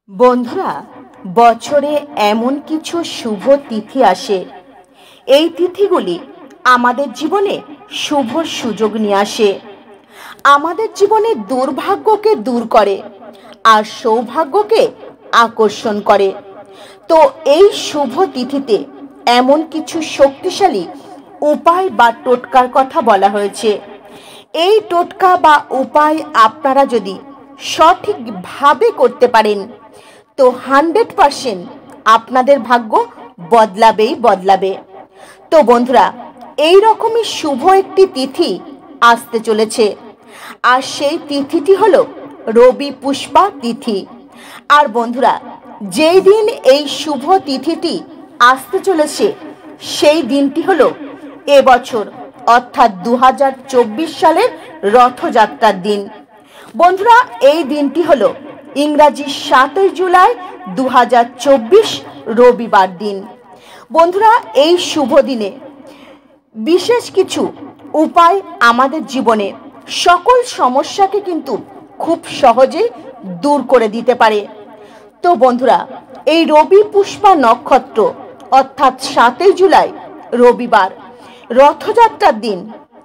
বন্ধুরা, বছরে এমন কিছু শুভ তিথি আসে, এই তিথিগুলি আমাদের জীবনে শুভ সুযোগ নিয়ে আসে, আমাদের জীবনে দুর্ভাগ্যকে দূর করে আর সৌভাগ্যকে আকর্ষণ করে। তো এই শুভ তিথিতে এমন কিছু শক্তিশালী উপায় বা টোটকার কথা বলা হয়েছে। এই টোটকা বা উপায় আপনারা যদি সঠিকভাবে করতে পারেন তো 100% আপনাদের ভাগ্য বদলাবে। তো বন্ধুরা, এই রকমই শুভ একটি তিথি আসতে চলেছে, আর সেই তিথিটি হলো রবি পুষ্পা তিথি। আর বন্ধুরা, যেই দিন এই শুভ তিথিটি আসতে চলেছে সেই দিনটি হলো এবছর অর্থাৎ 2024 সালের রথযাত্রার দিন। বন্ধুরা, এই দিনটি হলো ইংরাজি 7 জুলাই 2024 রবিবার দিন। বন্ধুরা, এই শুভ দিনে বিশেষ কিছু উপায় আমাদের জীবনে সকল সমস্যাকে কিন্তু খুব সহজেই দূর করে দিতে পারে। তো বন্ধুরা, এই রবি পুষ্পা নক্ষত্র অর্থাৎ 7 জুলাই রবিবার রথযাত্রার দিন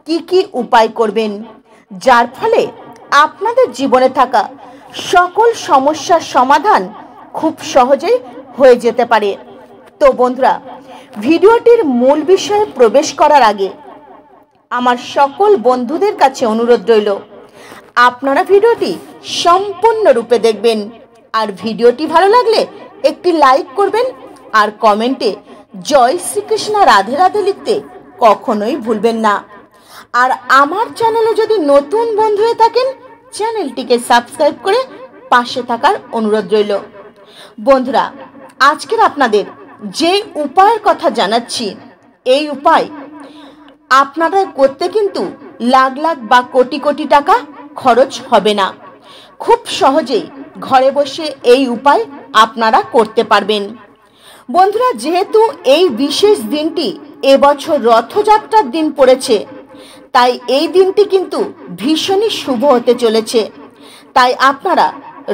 কি কি উপায় করবেন যার ফলে আপনাদের জীবনে থাকা সকল সমস্যার সমাধান খুব সহজেই হয়ে যেতে পারে। তো বন্ধুরা, ভিডিওটির মূল বিষয়ে প্রবেশ করার আগে আমার সকল বন্ধুদের কাছে অনুরোধ রইল, আপনারা ভিডিওটি সম্পূর্ণরূপে দেখবেন, আর ভিডিওটি ভালো লাগলে একটি লাইক করবেন, আর কমেন্টে জয় শ্রীকৃষ্ণ রাধে রাধে লিখতে কখনোই ভুলবেন না। আর আমার চ্যানেলে যদি নতুন বন্ধু হয়ে থাকেন, চ্যানেলটিকে সাবস্ক্রাইব করে পাশে থাকার অনুরোধ রইল। বন্ধুরা, আজকের আপনাদের যে উপায়ের কথা জানাচ্ছি, এই উপায় আপনাদের করতে কিন্তু লাখ লাখ বা কোটি কোটি টাকা খরচ হবে না। খুব সহজেই ঘরে বসে এই উপায় আপনারা করতে পারবেন। বন্ধুরা, যেহেতু এই বিশেষ দিনটি এবছর রথযাত্রার দিন পড়েছে, তাই এই দিনটি কিন্তু ভীষণই শুভ হতে চলেছে। তাই আপনারা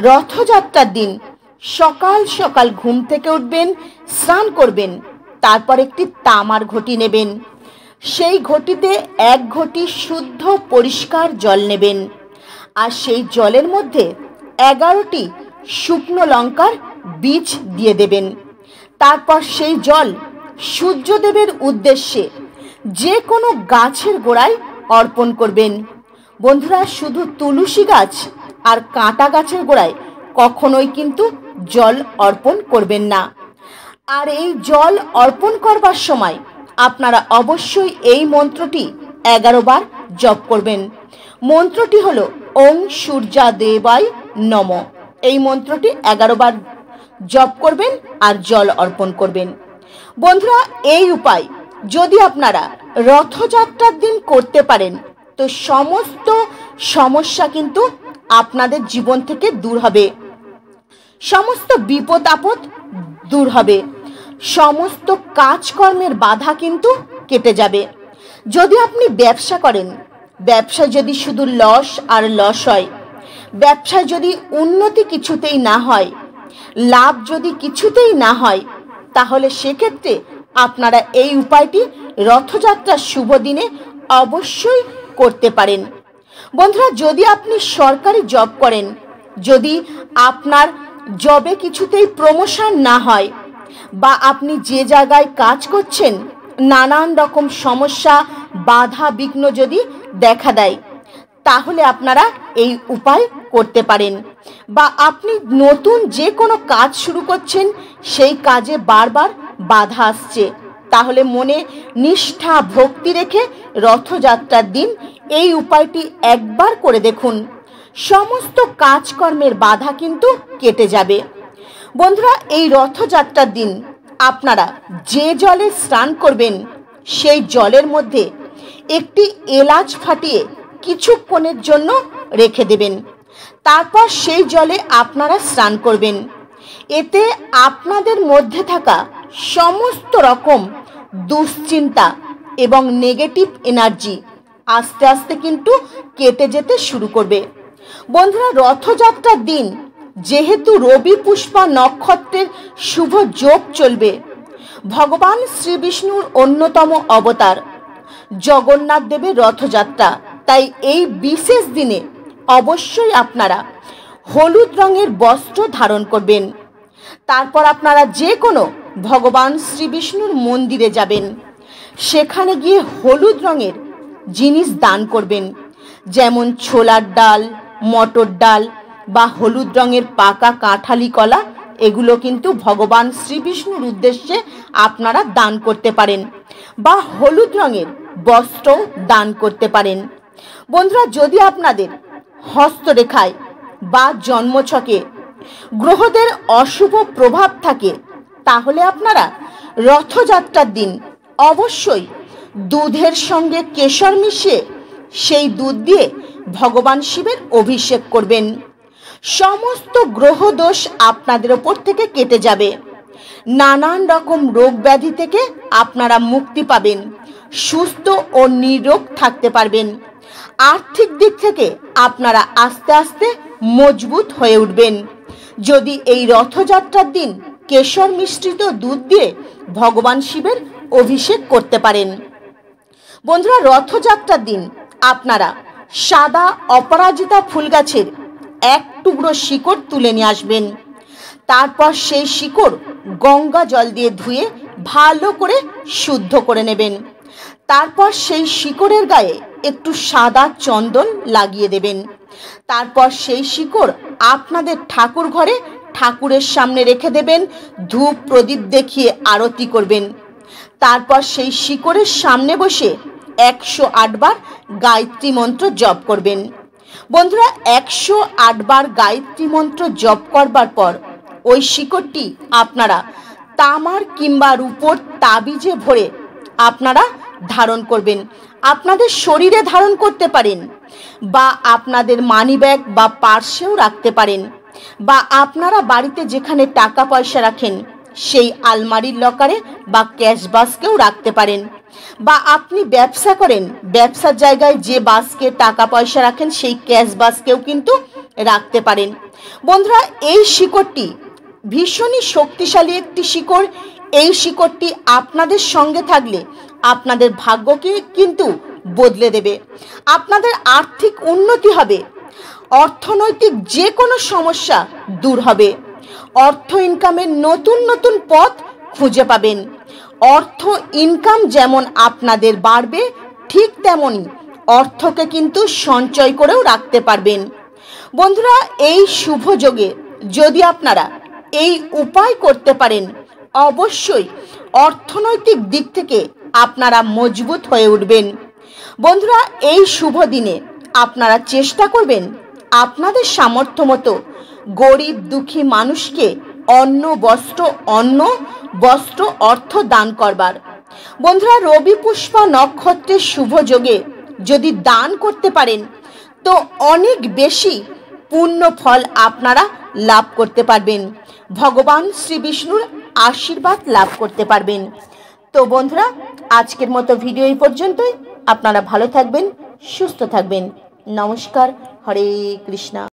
রথযাত্রার দিন সকাল সকাল ঘুম থেকে উঠবেন, স্নান করবেন, তারপর একটি তামার ঘটি নেবেন। সেই ঘটিতে 1 ঘটি শুদ্ধ পরিষ্কার জল নেবেন, আর সেই জলের মধ্যে 11টি শুকনো লঙ্কার বীজ দিয়ে দেবেন। তারপর সেই জল সূর্যদেবের উদ্দেশ্যে যে কোনো গাছের গোড়ায় অর্পণ করবেন। বন্ধুরা, শুধু তুলসী গাছ আর কাঁটা গাছের গোড়ায় কখনোই কিন্তু জল অর্পণ করবেন না। আর এই জল অর্পণ করবার সময় আপনারা অবশ্যই এই মন্ত্রটি 11 বার জপ করবেন। মন্ত্রটি হলো ওং সূর্যা দেবায় নমঃ। এই মন্ত্রটি 11 বার জপ করবেন আর জল অর্পণ করবেন। বন্ধুরা, এই উপায় যদি আপনারা রথযাত্রার দিন করতে পারেন তো সমস্ত সমস্যা কিন্তু আপনাদের জীবন থেকে দূর হবে, সমস্ত বিপদ আপদ দূর হবে, সমস্ত কাজকর্মের বাধা কিন্তু কেটে যাবে। যদি আপনি ব্যবসা করেন, ব্যবসায় যদি শুধু লস আর লস হয়, ব্যবসায় যদি উন্নতি কিছুতেই না হয়, লাভ যদি কিছুতেই না হয়, তাহলে সেক্ষেত্রে আপনারা এই উপায়টি রথযাত্রার শুভ দিনে অবশ্যই করতে পারেন। বন্ধুরা, যদি আপনি সরকারি জব করেন, যদি আপনার জবে কিছুতেই প্রমোশন না হয়, বা আপনি যে জায়গায় কাজ করছেন নানান রকম সমস্যা বাধা বিঘ্ন যদি দেখা দেয়, তাহলে আপনারা এই উপায় করতে পারেন। বা আপনি নতুন যে কোনো কাজ শুরু করছেন, সেই কাজে বারবার বাধা আসছে, তাহলে মনে নিষ্ঠা ভক্তি রেখে রথযাত্রার দিন এই উপায়টি একবার করে দেখুন, সমস্ত কাজকর্মের বাধা কিন্তু কেটে যাবে। বন্ধুরা, এই রথযাত্রার দিন আপনারা যে জলে স্নান করবেন, সেই জলের মধ্যে একটি এলাচ ফাটিয়ে কিছুক্ষণের জন্য রেখে দেবেন। তারপর সেই জলে আপনারা স্নান করবেন। এতে আপনাদের মধ্যে থাকা সমস্ত রকম দুশ্চিন্তা এবং নেগেটিভ এনার্জি আস্তে আস্তে কিন্তু কেটে যেতে শুরু করবে। বন্ধুরা, রথযাত্রার দিন যেহেতু রবি পুষ্পা নক্ষত্রের শুভ যোগ চলবে, ভগবান শ্রী বিষ্ণুর অন্যতম অবতার জগন্নাথ দেবের রথযাত্রা, তাই এই বিশেষ দিনে অবশ্যই আপনারা হলুদ রঙের বস্ত্র ধারণ করবেন। তারপর আপনারা যে কোনো ভগবান শ্রী বিষ্ণুর মন্দিরে যাবেন, সেখানে গিয়ে হলুদ রঙের জিনিস দান করবেন, যেমন ছোলার ডাল, মটর ডাল বা হলুদ রঙের পাকা কাঁঠালি কলা। এগুলো কিন্তু ভগবান শ্রী বিষ্ণুর উদ্দেশ্যে আপনারা দান করতে পারেন, বা হলুদ রঙের বস্ত্র দান করতে পারেন। বন্ধুরা, যদি আপনাদের হস্তরেখায় বা জন্মছকে গ্রহদের অশুভ প্রভাব থাকে, তাহলে আপনারা রথযাত্রার দিন অবশ্যই দুধের সঙ্গে কেশর মিশিয়ে সেই দুধ দিয়ে ভগবান শিবের অভিষেক করবেন। সমস্ত গ্রহ দোষ আপনাদের ওপর থেকে কেটে যাবে, নানান রকম রোগ ব্যাধি থেকে আপনারা মুক্তি পাবেন, সুস্থ ও নিরোগ থাকতে পারবেন। আর্থিক দিক থেকে আপনারা আস্তে আস্তে মজবুত হয়ে উঠবেন যদি এই রথযাত্রার দিন কেশর মিশ্রিত দুধ দিয়ে ভগবান শিবের অভিষেক করতে পারেন। বন্ধুরা, রথযাত্রার দিন আপনারা সাদা অপরাজিতা ফুল গাছের এক টুকরো শিকড় তুলে নিয়ে আসবেন। তারপর সেই শিকড় গঙ্গা জল দিয়ে ধুয়ে ভালো করে শুদ্ধ করে নেবেন। তারপর সেই শিকড়ের গায়ে একটু সাদা চন্দন লাগিয়ে দেবেন। তারপর সেই শিকড় আপনাদের ঠাকুর ঘরে ঠাকুরের সামনে রেখে দেবেন, ধূপ প্রদীপ দেখিয়ে আরতি করবেন। তারপর সেই শিকড়ের সামনে বসে 108 বার গায়ত্রী মন্ত্র জপ করবেন। বন্ধুরা, 108 বার গায়ত্রী মন্ত্র জপ করবার পর ওই শিকড়টি আপনারা তামার কিংবা রূপোর তাবিজে ভরে আপনারা ধারণ করবেন। আপনাদের শরীরে ধারণ করতে পারেন, বা আপনাদের মানি ব্যাগ বা পার্সেও রাখতে পারেন, বা আপনারা বাড়িতে যেখানে টাকা পয়সা রাখেন সেই আলমারির লকারে বা ক্যাশ বাস্কেও রাখতে পারেন, বা আপনি ব্যবসা করেন ব্যবসার জায়গায় যে বাস্কে টাকা পয়সা রাখেন সেই ক্যাশ বাস্কেও কিন্তু রাখতে পারেন। বন্ধুরা, এই শিকড়টি ভীষণই শক্তিশালী একটি শিকড়। এই শিকড়টি আপনাদের সঙ্গে থাকলে আপনাদের ভাগ্যকে কিন্তু বদলে দেবে, আপনাদের আর্থিক উন্নতি হবে, অর্থনৈতিক যে কোনো সমস্যা দূর হবে, অর্থ ইনকামের নতুন নতুন পথ খুঁজে পাবেন। অর্থ ইনকাম যেমন আপনাদের বাড়বে, ঠিক তেমনই অর্থকে কিন্তু সঞ্চয় করেও রাখতে পারবেন। বন্ধুরা, এই শুভ যোগে যদি আপনারা এই উপায় করতে পারেন, অবশ্যই অর্থনৈতিক দিক থেকে আপনারা মজবুত হয়ে উঠবেন। বন্ধুরা, এই শুভ দিনে আপনারা চেষ্টা করবেন আপনাদের সামর্থ্য মতো গরিব দুঃখী মানুষকে অন্ন বস্ত্র অর্থ দান করবার। বন্ধুরা, রবি পুষ্পা নক্ষত্রের শুভ যোগে যদি দান করতে পারেন তো অনেক বেশি পূর্ণ ফল আপনারা লাভ করতে পারবেন, ভগবান শ্রী বিষ্ণুর আশীর্বাদ লাভ করতে পারবেন। তো বন্ধুরা, আজকের মতো ভিডিও এই পর্যন্তই। আপনারা ভালো থাকবেন, সুস্থ থাকবেন। নমস্কার। হরে কৃষ্ণা।